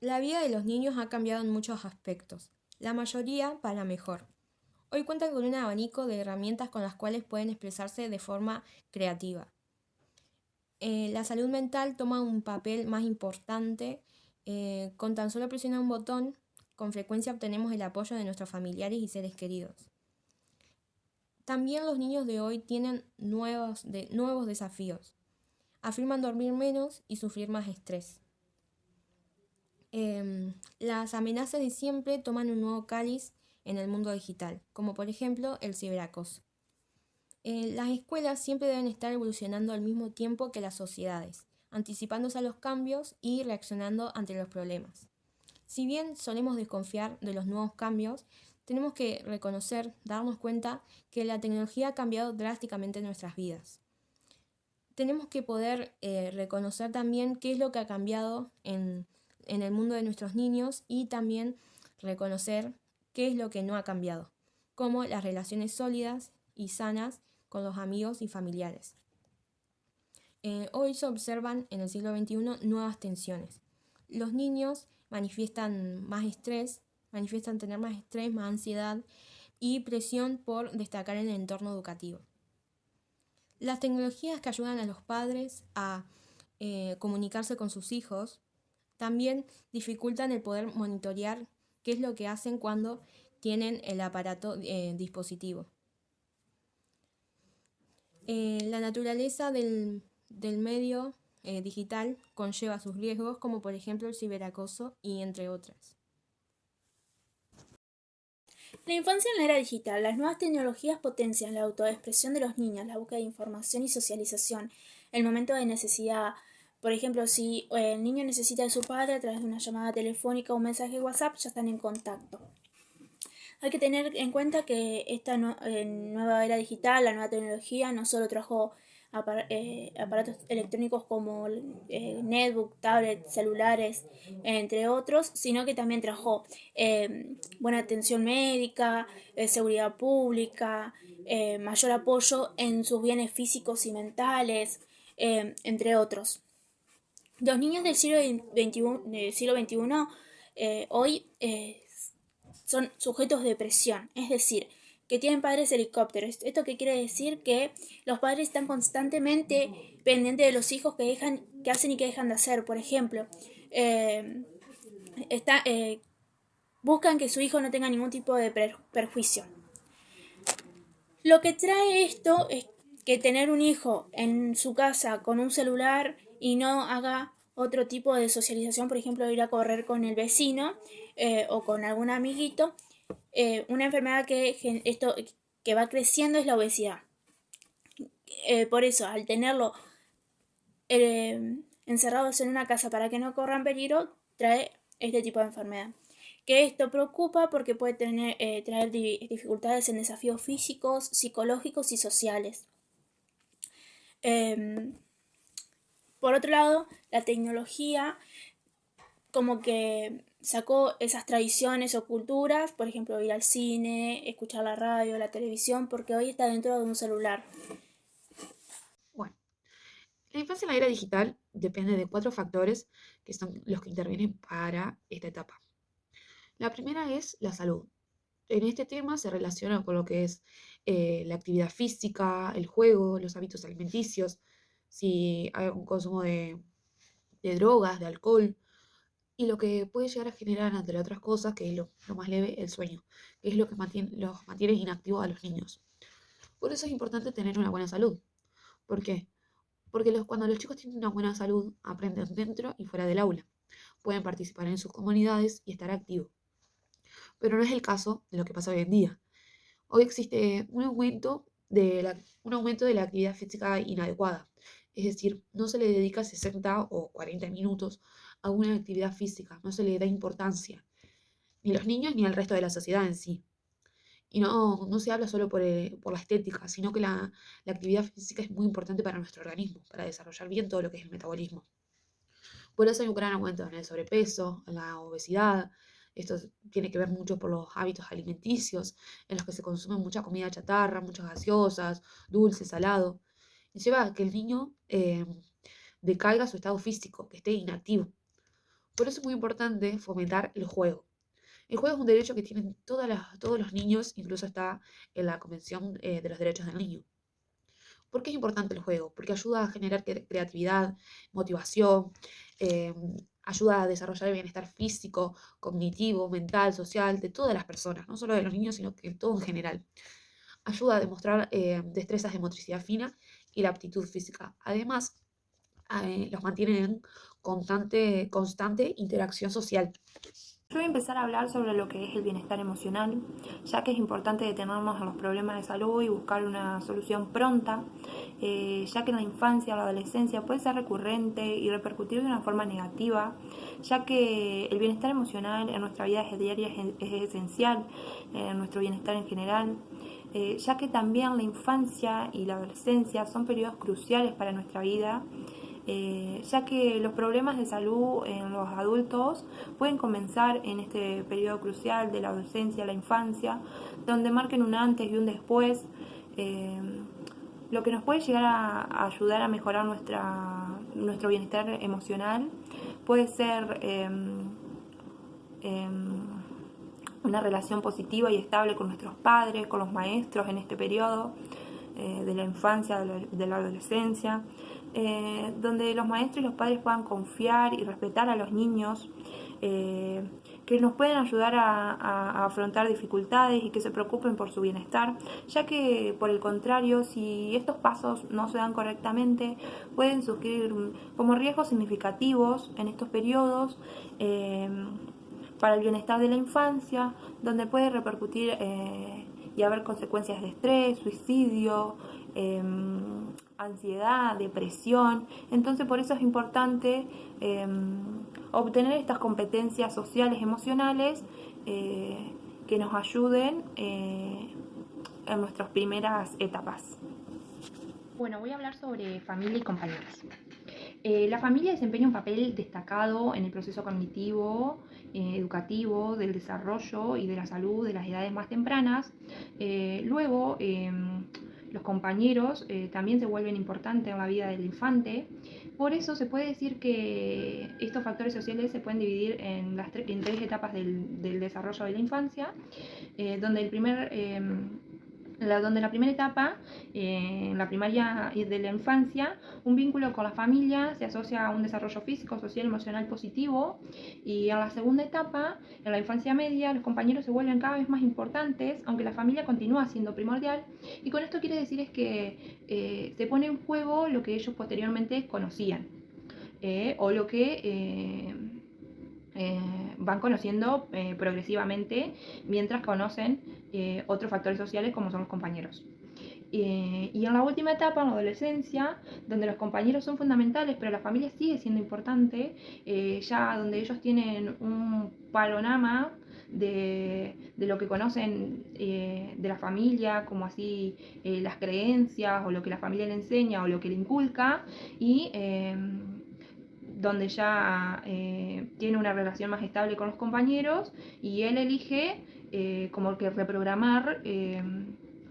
La vida de los niños ha cambiado en muchos aspectos, la mayoría para mejor. Hoy cuentan con un abanico de herramientas con las cuales pueden expresarse de forma creativa. La salud mental toma un papel más importante. Con tan solo presionar un botón, con frecuencia obtenemos el apoyo de nuestros familiares y seres queridos. También los niños de hoy tienen nuevos desafíos. Afirman dormir menos y sufrir más estrés. Las amenazas de siempre toman un nuevo cáliz en el mundo digital, como por ejemplo el ciberacoso. Las escuelas siempre deben estar evolucionando al mismo tiempo que las sociedades, anticipándose a los cambios y reaccionando ante los problemas. Si bien solemos desconfiar de los nuevos cambios, tenemos que darnos cuenta que la tecnología ha cambiado drásticamente nuestras vidas. Tenemos que poder reconocer también qué es lo que ha cambiado en el mundo de nuestros niños y también reconocer qué es lo que no ha cambiado, como las relaciones sólidas y sanas con los amigos y familiares. Hoy se observan en el siglo XXI nuevas tensiones. Los niños manifiestan tener más estrés, más ansiedad y presión por destacar en el entorno educativo. Las tecnologías que ayudan a los padres a comunicarse con sus hijos también dificultan el poder monitorear qué es lo que hacen cuando tienen el aparato dispositivo. La naturaleza del medio digital conlleva sus riesgos, como por ejemplo el ciberacoso y entre otras. La infancia en la era digital. Las nuevas tecnologías potencian la autoexpresión de los niños, la búsqueda de información y socialización, el momento de necesidad. Por ejemplo, si el niño necesita de su padre a través de una llamada telefónica o un mensaje de WhatsApp, ya están en contacto. Hay que tener en cuenta que esta nueva era digital, la nueva tecnología, no solo trajo aparatos electrónicos como netbook, tablet, celulares, entre otros, sino que también trajo buena atención médica, seguridad pública, mayor apoyo en sus bienes físicos y mentales, entre otros. Los niños del siglo XXI hoy son sujetos de presión, es decir, que tienen padres helicópteros. ¿Esto qué quiere decir? Que los padres están constantemente pendientes de los hijos que hacen y que dejan de hacer. Por ejemplo, eh, está, buscan que su hijo no tenga ningún tipo de perjuicio. Lo que trae esto es que tener un hijo en su casa con un celular y no haga otro tipo de socialización, por ejemplo, ir a correr con el vecino o con algún amiguito, una enfermedad que va creciendo es la obesidad. Por eso, al tenerlo encerrados en una casa para que no corran peligro, trae este tipo de enfermedad. Que esto preocupa porque puede traer dificultades en desafíos físicos, psicológicos y sociales. Por otro lado, la tecnología como que sacó esas tradiciones o culturas, por ejemplo, ir al cine, escuchar la radio, la televisión, porque hoy está dentro de un celular. Bueno, la infancia en la era digital depende de 4 factores que son los que intervienen para esta etapa. La primera es la salud. En este tema se relaciona con lo que es la actividad física, el juego, los hábitos alimenticios, si hay un consumo de drogas, de alcohol, y lo que puede llegar a generar, entre otras cosas, que es lo más leve, el sueño, que es lo que los mantiene inactivos a los niños. Por eso es importante tener una buena salud. ¿Por qué? Porque cuando los chicos tienen una buena salud, aprenden dentro y fuera del aula. Pueden participar en sus comunidades y estar activos. Pero no es el caso de lo que pasa hoy en día. Hoy existe un aumento de la actividad física inadecuada. Es decir, no se le dedica 60 o 40 minutos a una actividad física, no se le da importancia, ni a los niños ni al resto de la sociedad en sí. Y no se habla solo por la estética, sino que la actividad física es muy importante para nuestro organismo, para desarrollar bien todo lo que es el metabolismo. Por eso hay un gran aumento en el sobrepeso, en la obesidad. Esto tiene que ver mucho por los hábitos alimenticios, en los que se consume mucha comida chatarra, muchas gaseosas, dulce, salado. Y lleva a que el niño decaiga su estado físico, que esté inactivo. Por eso es muy importante fomentar el juego. El juego es un derecho que tienen todos los niños, incluso está en la Convención de los Derechos del Niño. ¿Por qué es importante el juego? Porque ayuda a generar creatividad, motivación, eh, ayuda a desarrollar el bienestar físico, cognitivo, mental, social de todas las personas, no solo de los niños, sino que todo en general. Ayuda a demostrar destrezas de motricidad fina y la aptitud física. Además, los mantienen en constante interacción social. Yo voy a empezar a hablar sobre lo que es el bienestar emocional, ya que es importante detenernos en los problemas de salud y buscar una solución pronta, ya que en la infancia o la adolescencia puede ser recurrente y repercutir de una forma negativa, ya que el bienestar emocional en nuestra vida diaria es esencial, en nuestro bienestar en general, ya que también la infancia y la adolescencia son periodos cruciales para nuestra vida, ya que los problemas de salud en los adultos pueden comenzar en este periodo crucial de la adolescencia a la infancia, donde marquen un antes y un después, eh, lo que nos puede llegar a ayudar a mejorar nuestro bienestar emocional puede ser una relación positiva y estable con nuestros padres, con los maestros en este periodo de la infancia, de la adolescencia, donde los maestros y los padres puedan confiar y respetar a los niños, que nos pueden ayudar a afrontar dificultades y que se preocupen por su bienestar, ya que por el contrario, si estos pasos no se dan correctamente, pueden surgir como riesgos significativos en estos periodos para el bienestar de la infancia, donde puede repercutir y haber consecuencias de estrés, suicidio, ansiedad, depresión. Entonces por eso es importante obtener estas competencias sociales, emocionales, que nos ayuden en nuestras primeras etapas. Bueno, voy a hablar sobre familia y compañeros. La familia desempeña un papel destacado en el proceso cognitivo, educativo, del desarrollo y de la salud de las edades más tempranas. Luego, los compañeros también se vuelven importantes en la vida del infante. Por eso se puede decir que estos factores sociales se pueden dividir en tres etapas del desarrollo de la infancia, donde donde la primera etapa, en la primaria de la infancia, un vínculo con la familia se asocia a un desarrollo físico, social, emocional positivo, y en la segunda etapa, en la infancia media, los compañeros se vuelven cada vez más importantes, aunque la familia continúa siendo primordial, y con esto quiere decir es que se pone en juego lo que ellos posteriormente conocían, o lo que van conociendo progresivamente mientras conocen otros factores sociales como son los compañeros. Y en la última etapa, en la adolescencia, donde los compañeros son fundamentales, pero la familia sigue siendo importante, ya donde ellos tienen un panorama de lo que conocen de la familia, como así las creencias o lo que la familia le enseña o lo que le inculca, y donde ya tiene una relación más estable con los compañeros y él elige como que reprogramar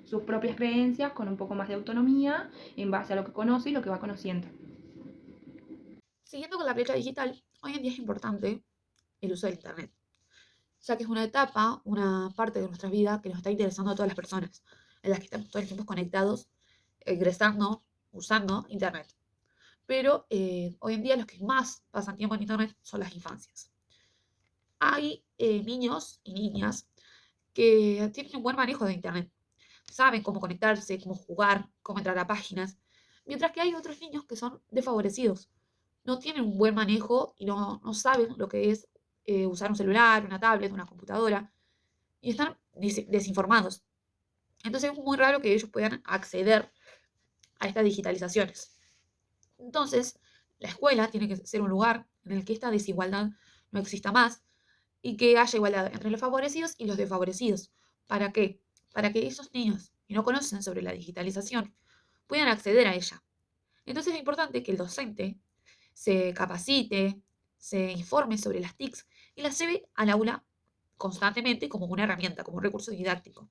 sus propias creencias con un poco más de autonomía en base a lo que conoce y lo que va conociendo. Siguiendo con la brecha digital, hoy en día es importante el uso del Internet, ya que es una etapa, una parte de nuestra vida que nos está interesando a todas las personas, en las que estamos todo el tiempo conectados, ingresando, usando Internet. Pero hoy en día los que más pasan tiempo en Internet son las infancias. Hay niños y niñas que tienen un buen manejo de Internet, saben cómo conectarse, cómo jugar, cómo entrar a páginas, mientras que hay otros niños que son desfavorecidos, no tienen un buen manejo y no saben lo que es usar un celular, una tablet, una computadora, y están desinformados. Entonces es muy raro que ellos puedan acceder a estas digitalizaciones. Entonces, la escuela tiene que ser un lugar en el que esta desigualdad no exista más y que haya igualdad entre los favorecidos y los desfavorecidos. ¿Para qué? Para que esos niños que no conocen sobre la digitalización puedan acceder a ella. Entonces es importante que el docente se capacite, se informe sobre las TICs y las lleve al aula constantemente como una herramienta, como un recurso didáctico.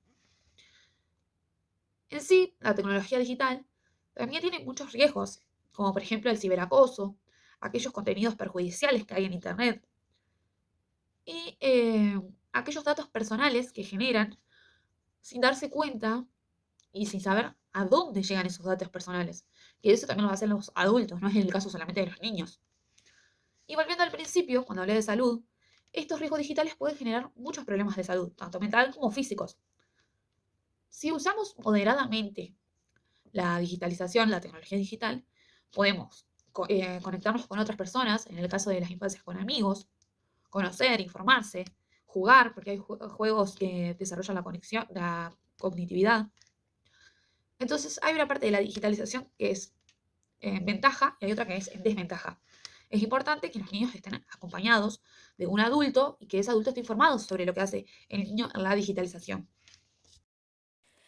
En sí, la tecnología digital también tiene muchos riesgos, como por ejemplo el ciberacoso, aquellos contenidos perjudiciales que hay en Internet, y aquellos datos personales que generan sin darse cuenta y sin saber a dónde llegan esos datos personales. Y eso también lo hacen los adultos, no es el caso solamente de los niños. Y volviendo al principio, cuando hablé de salud, estos riesgos digitales pueden generar muchos problemas de salud, tanto mental como físicos. Si usamos moderadamente la digitalización, la tecnología digital, podemos conectarnos con otras personas, en el caso de las infancias con amigos, conocer, informarse, jugar, porque hay juegos que desarrollan la conexión, la cognitividad. Entonces hay una parte de la digitalización que es en ventaja y hay otra que es en desventaja. Es importante que los niños estén acompañados de un adulto y que ese adulto esté informado sobre lo que hace el niño en la digitalización.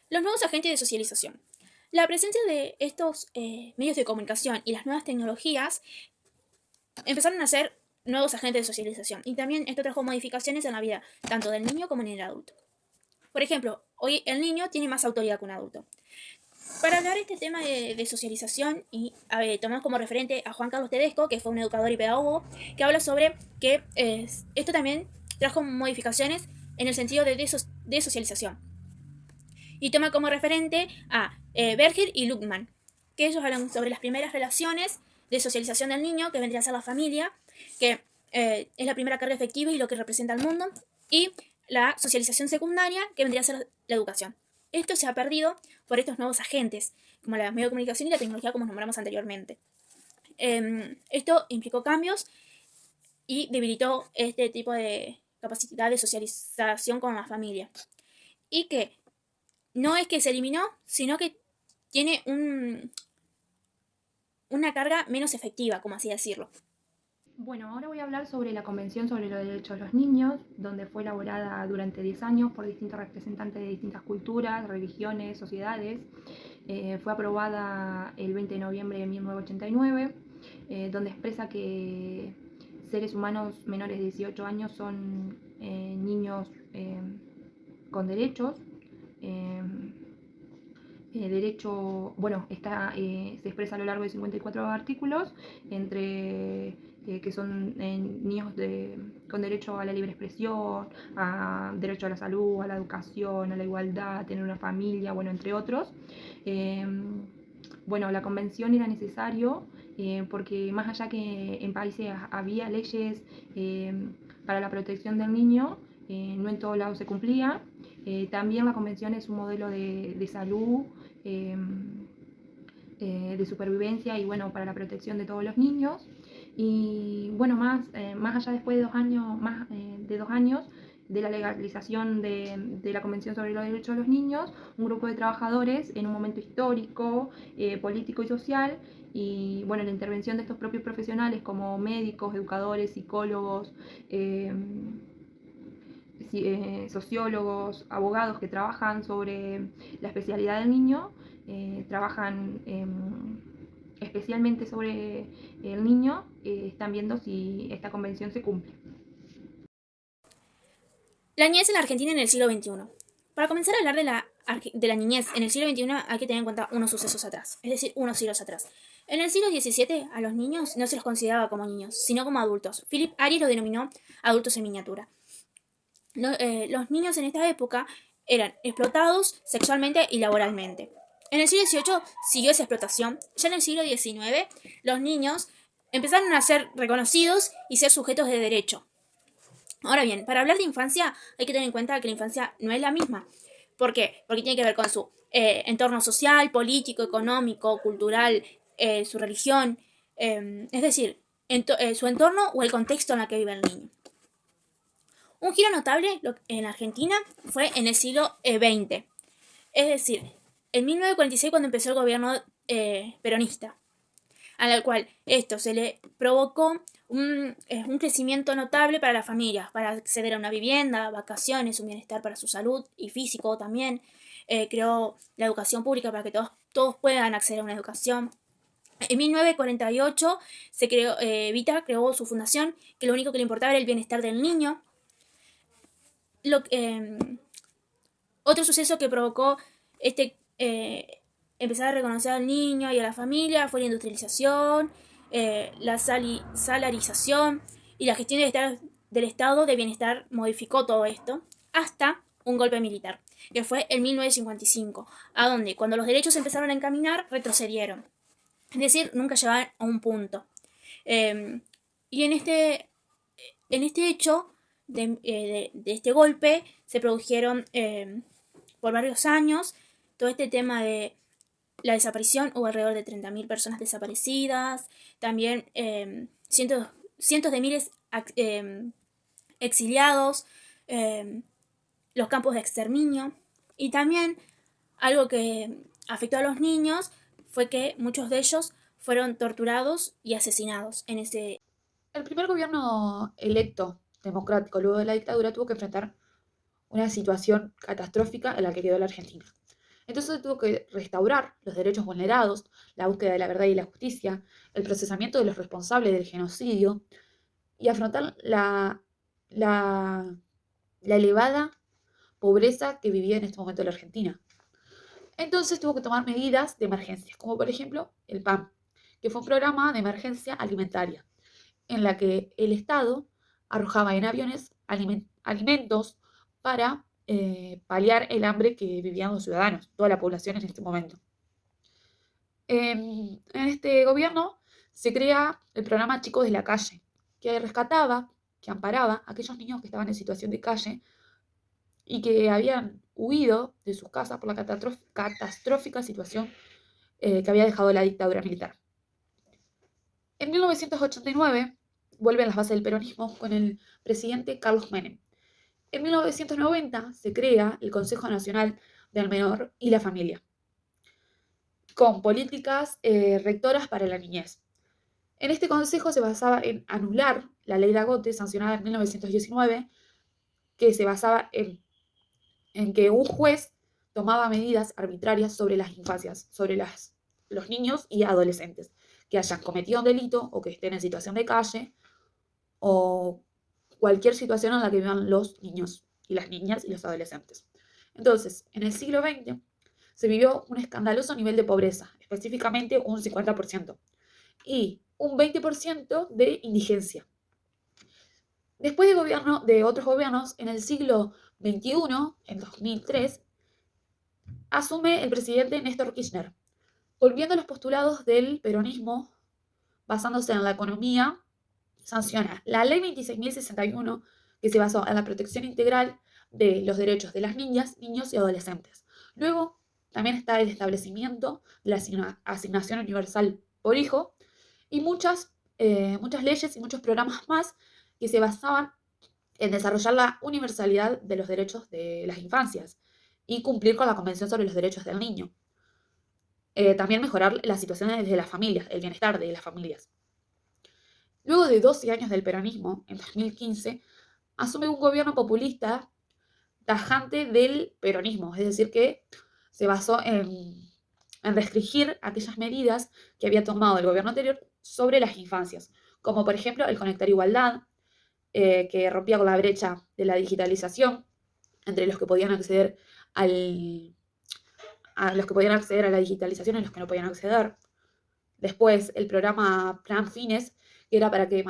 Los nuevos agentes de socialización. La presencia de estos medios de comunicación y las nuevas tecnologías empezaron a ser nuevos agentes de socialización, y también esto trajo modificaciones en la vida tanto del niño como en el adulto. Por ejemplo, hoy el niño tiene más autoridad que un adulto. Para hablar de este tema de socialización, y tomamos como referente a Juan Carlos Tedesco, que fue un educador y pedagogo, que habla sobre que esto también trajo modificaciones en el sentido de socialización. Y toma como referente a Berger y Luckmann, que ellos hablan sobre las primeras relaciones de socialización del niño, que vendría a ser la familia, que es la primera carga efectiva y lo que representa al mundo, y la socialización secundaria, que vendría a ser la educación. Esto se ha perdido por estos nuevos agentes, como la medio de comunicación y la tecnología, como nombramos anteriormente. Esto implicó cambios y debilitó este tipo de capacidad de socialización con la familia. Y que no es que se eliminó, sino que tiene una carga menos efectiva, como así decirlo. Bueno, ahora voy a hablar sobre la Convención sobre los Derechos de los Niños, donde fue elaborada durante 10 años por distintos representantes de distintas culturas, religiones, sociedades. Fue aprobada el 20 de noviembre de 1989, donde expresa que seres humanos menores de 18 años son niños con derechos. Se expresa a lo largo de 54 artículos, entre que son niños con derecho a la libre expresión, a derecho a la salud, a la educación, a la igualdad, a tener una familia, entre otros. La convención era necesario porque más allá que en países había leyes para la protección del niño, no en todos lados se cumplía. También la convención es un modelo de salud, de supervivencia y para la protección de todos los niños. Y más allá después de 2 años, más de 2 años de la legalización de la Convención sobre los Derechos de los Niños, un grupo de trabajadores en un momento histórico, político y social, y la intervención de estos propios profesionales como médicos, educadores, psicólogos, sociólogos, abogados que trabajan sobre la especialidad del niño, trabajan especialmente sobre el niño, están viendo si esta convención se cumple. La niñez en la Argentina en el siglo XXI. Para comenzar a hablar de la niñez en el siglo XXI hay que tener en cuenta unos sucesos atrás, es decir, unos siglos atrás. En el siglo XVII a los niños no se los consideraba como niños, sino como adultos. Philip Ari lo denominó adultos en miniatura. Los niños en esta época eran explotados sexualmente y laboralmente. En el siglo XVIII siguió esa explotación. Ya en el siglo XIX los niños empezaron a ser reconocidos y ser sujetos de derecho. Ahora bien, para hablar de infancia hay que tener en cuenta que la infancia no es la misma. ¿Por qué? Porque tiene que ver con su entorno social, político, económico, cultural, su religión, es decir, su entorno o el contexto en el que vive el niño. Un giro notable en Argentina fue en el siglo XX, es decir, en 1946 cuando empezó el gobierno peronista, al cual esto se le provocó un crecimiento notable para las familias, para acceder a una vivienda, vacaciones, un bienestar para su salud y físico también. Creó la educación pública para que todos puedan acceder a una educación. En 1948 se creó, Vita creó su fundación, que lo único que le importaba era el bienestar del niño. Otro suceso que provocó empezar a reconocer al niño y a la familia fue la industrialización, la salarización y la gestión del estado de bienestar modificó todo esto hasta un golpe militar, que fue en 1955, a donde cuando los derechos empezaron a encaminar, retrocedieron. Es decir, nunca llegaban a un punto. Y en este hecho de este golpe se produjeron por varios años todo este tema de la desaparición. Hubo alrededor de 30.000 personas desaparecidas, también cientos de miles exiliados, los campos de exterminio, y también algo que afectó a los niños fue que muchos de ellos fueron torturados y asesinados en ese. El primer gobierno electo democrático luego de la dictadura tuvo que enfrentar una situación catastrófica en la que quedó la Argentina. Entonces tuvo que restaurar los derechos vulnerados, la búsqueda de la verdad y la justicia, el procesamiento de los responsables del genocidio y afrontar la elevada pobreza que vivía en este momento la Argentina. Entonces tuvo que tomar medidas de emergencia, como por ejemplo el PAN, que fue un programa de emergencia alimentaria, en la que el Estado arrojaba en aviones alimentos para paliar el hambre que vivían los ciudadanos, toda la población en este momento. En este gobierno se crea el programa Chicos de la Calle, que rescataba, que amparaba a aquellos niños que estaban en situación de calle y que habían huido de sus casas por la catastrófica situación que había dejado la dictadura militar. En 1989 vuelven las bases del peronismo con el presidente Carlos Menem. En 1990 se crea el Consejo Nacional del Menor y la Familia, con políticas rectoras para la niñez. En este consejo se basaba en anular la ley Dagote, sancionada en 1919, que se basaba en que un juez tomaba medidas arbitrarias sobre las infancias, sobre los niños y adolescentes que hayan cometido un delito o que estén en situación de calle o cualquier situación en la que vivan los niños y las niñas y los adolescentes. Entonces, en el siglo XX se vivió un escandaloso nivel de pobreza, específicamente un 50%, y un 20% de indigencia. Después de otros gobiernos, en el siglo XXI, en 2003, asume el presidente Néstor Kirchner, volviendo a los postulados del peronismo, basándose en la economía, sanciona la ley 26.061, que se basó en la protección integral de los derechos de las niñas, niños y adolescentes. Luego, también está el establecimiento de la asignación universal por hijo y muchas leyes y muchos programas más que se basaban en desarrollar la universalidad de los derechos de las infancias y cumplir con la Convención sobre los Derechos del Niño. También mejorar las situaciones de las familias, el bienestar de las familias. Luego de 12 años del peronismo, en 2015, asume un gobierno populista tajante del peronismo, es decir, que se basó en restringir aquellas medidas que había tomado el gobierno anterior sobre las infancias, como por ejemplo el Conectar Igualdad, que rompía con la brecha de la digitalización entre los que podían acceder a la digitalización y los que no podían acceder. Después, el programa Plan Fines, que era para que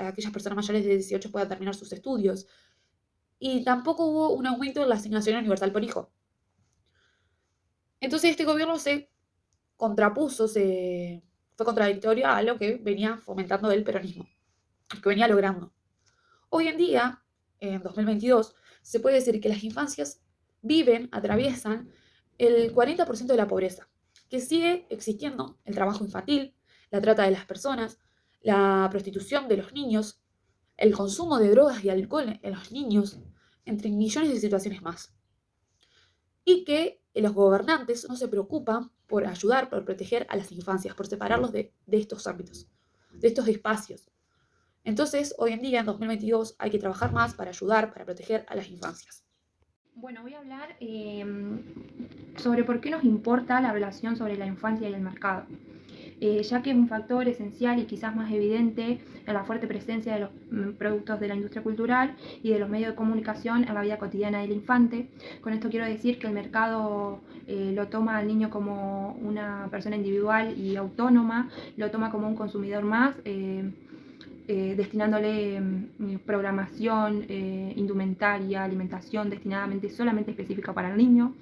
aquellas personas mayores de 18 puedan terminar sus estudios. Y tampoco hubo un aumento en la asignación universal por hijo. Entonces este gobierno se contrapuso, fue contradictorio a lo que venía fomentando el peronismo, que venía logrando. Hoy en día, en 2022, se puede decir que las infancias atraviesan el 40% de la pobreza, que sigue existiendo el trabajo infantil, la trata de las personas, la prostitución de los niños, el consumo de drogas y alcohol en los niños, entre millones de situaciones más. Y que los gobernantes no se preocupan por ayudar, por proteger a las infancias, por separarlos de estos ámbitos, de estos espacios. Entonces, hoy en día, en 2022, hay que trabajar más para ayudar, para proteger a las infancias. Bueno, voy a hablar sobre por qué nos importa la relación sobre la infancia y el mercado, ya que es un factor esencial y quizás más evidente en la fuerte presencia de los productos de la industria cultural y de los medios de comunicación en la vida cotidiana del infante. Con esto quiero decir que el mercado lo toma al niño como una persona individual y autónoma, lo toma como un consumidor más, destinándole programación, indumentaria, alimentación destinadamente solamente específica para el niño,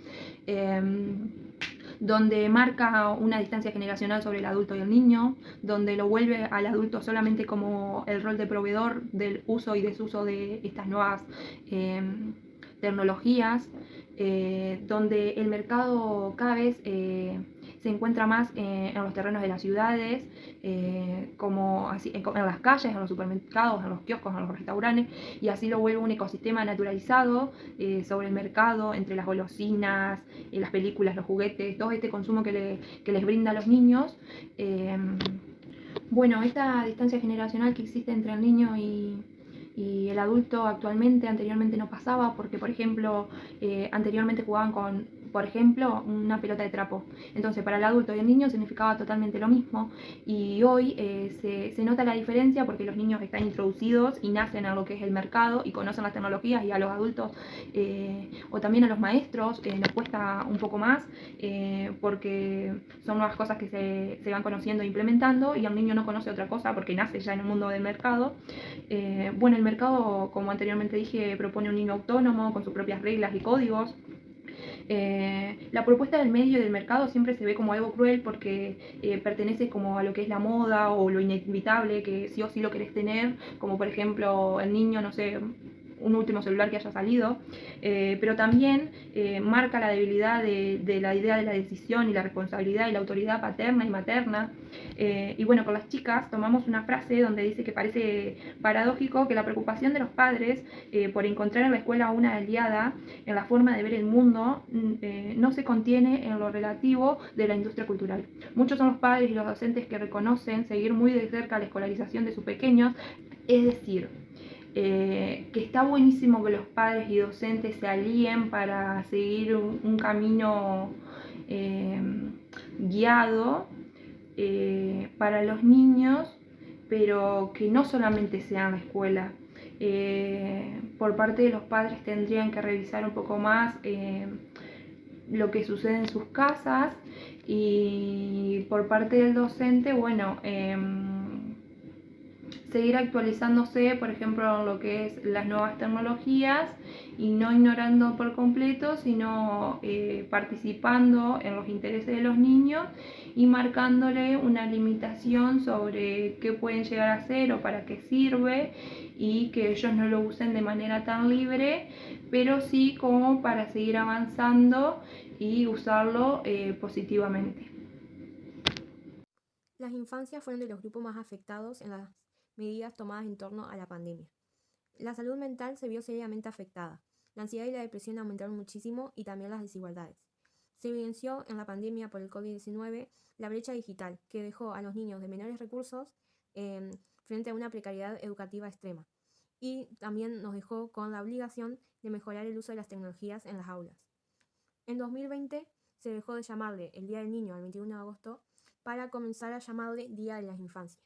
donde marca una distancia generacional sobre el adulto y el niño, donde lo vuelve al adulto solamente como el rol de proveedor del uso y desuso de estas nuevas tecnologías, donde el mercado cada vez se encuentra más en los terrenos de las ciudades, como así, en las calles, en los supermercados, en los kioscos, en los restaurantes, y así lo vuelve un ecosistema naturalizado sobre el mercado, entre las golosinas, las películas, los juguetes, todo este consumo que les brinda a los niños. Bueno, esta distancia generacional que existe entre el niño y el adulto actualmente, anteriormente no pasaba, porque por ejemplo, anteriormente jugaban con, por ejemplo, una pelota de trapo. Entonces para el adulto y el niño significaba totalmente lo mismo, y hoy se nota la diferencia porque los niños están introducidos y nacen a lo que es el mercado y conocen las tecnologías, y a los adultos o también a los maestros les cuesta un poco más porque son nuevas cosas que se van conociendo e implementando, y el niño no conoce otra cosa porque nace ya en el mundo del mercado. Bueno, el mercado, como anteriormente dije, propone un niño autónomo con sus propias reglas y códigos. La propuesta del medio y del mercado siempre se ve como algo cruel porque pertenece como a lo que es la moda o lo inevitable, que sí o sí lo querés tener, como por ejemplo el niño, no sé, un último celular que haya salido, pero también marca la debilidad de la idea de la decisión y la responsabilidad y la autoridad paterna y materna. Y bueno, con las chicas tomamos una frase donde dice que parece paradójico que la preocupación de los padres por encontrar en la escuela una aliada en la forma de ver el mundo no se contiene en lo relativo de la industria cultural. Muchos son los padres y los docentes que reconocen seguir muy de cerca la escolarización de sus pequeños, es decir, que está buenísimo que los padres y docentes se alíen para seguir un camino guiado para los niños, pero que no solamente sea en la escuela. Por parte de los padres tendrían que revisar un poco más lo que sucede en sus casas, y por parte del docente, bueno, seguir actualizándose, por ejemplo, en lo que es las nuevas tecnologías, y no ignorando por completo, sino participando en los intereses de los niños y marcándole una limitación sobre qué pueden llegar a hacer o para qué sirve, y que ellos no lo usen de manera tan libre, pero sí como para seguir avanzando y usarlo positivamente. Las infancias fueron de los grupos más afectados en las medidas tomadas en torno a la pandemia. La salud mental se vio seriamente afectada. La ansiedad y la depresión aumentaron muchísimo, y también las desigualdades. Se evidenció en la pandemia por el COVID-19 la brecha digital, que dejó a los niños de menores recursos frente a una precariedad educativa extrema. Y también nos dejó con la obligación de mejorar el uso de las tecnologías en las aulas. En 2020 se dejó de llamarle el Día del Niño al 21 de agosto para comenzar a llamarle Día de las Infancias.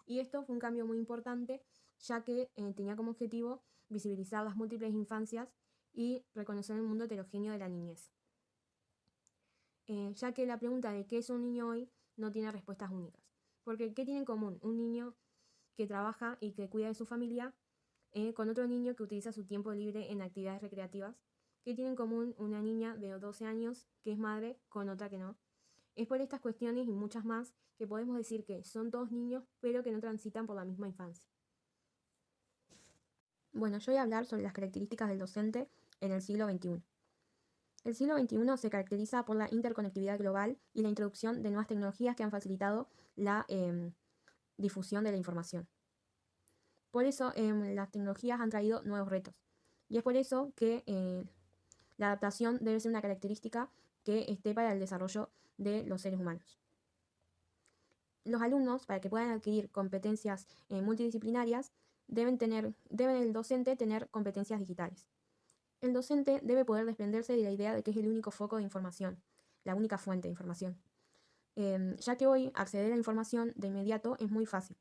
Y esto fue un cambio muy importante, ya que tenía como objetivo visibilizar las múltiples infancias y reconocer el mundo heterogéneo de la niñez. Ya que la pregunta de qué es un niño hoy no tiene respuestas únicas. Porque ¿qué tiene en común un niño que trabaja y que cuida de su familia con otro niño que utiliza su tiempo libre en actividades recreativas? ¿Qué tiene en común una niña de 12 años que es madre con otra que no? Es por estas cuestiones y muchas más que podemos decir que son todos niños, pero que no transitan por la misma infancia. Bueno, yo voy a hablar sobre las características del docente en el siglo XXI. El siglo XXI se caracteriza por la interconectividad global y la introducción de nuevas tecnologías que han facilitado la difusión de la información. Por eso las tecnologías han traído nuevos retos. Y es por eso que la adaptación debe ser una característica que esté para el desarrollo de los seres humanos. Los alumnos, para que puedan adquirir competencias multidisciplinarias, debe el docente tener competencias digitales. El docente debe poder desprenderse de la idea de que es el único foco de información, la única fuente de información, ya que hoy acceder a la información de inmediato es muy fácil.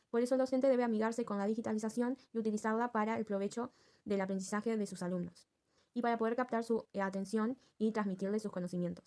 Por eso el docente debe amigarse con la digitalización y utilizarla para el provecho del aprendizaje de sus alumnos, y para poder captar su atención y transmitirles sus conocimientos.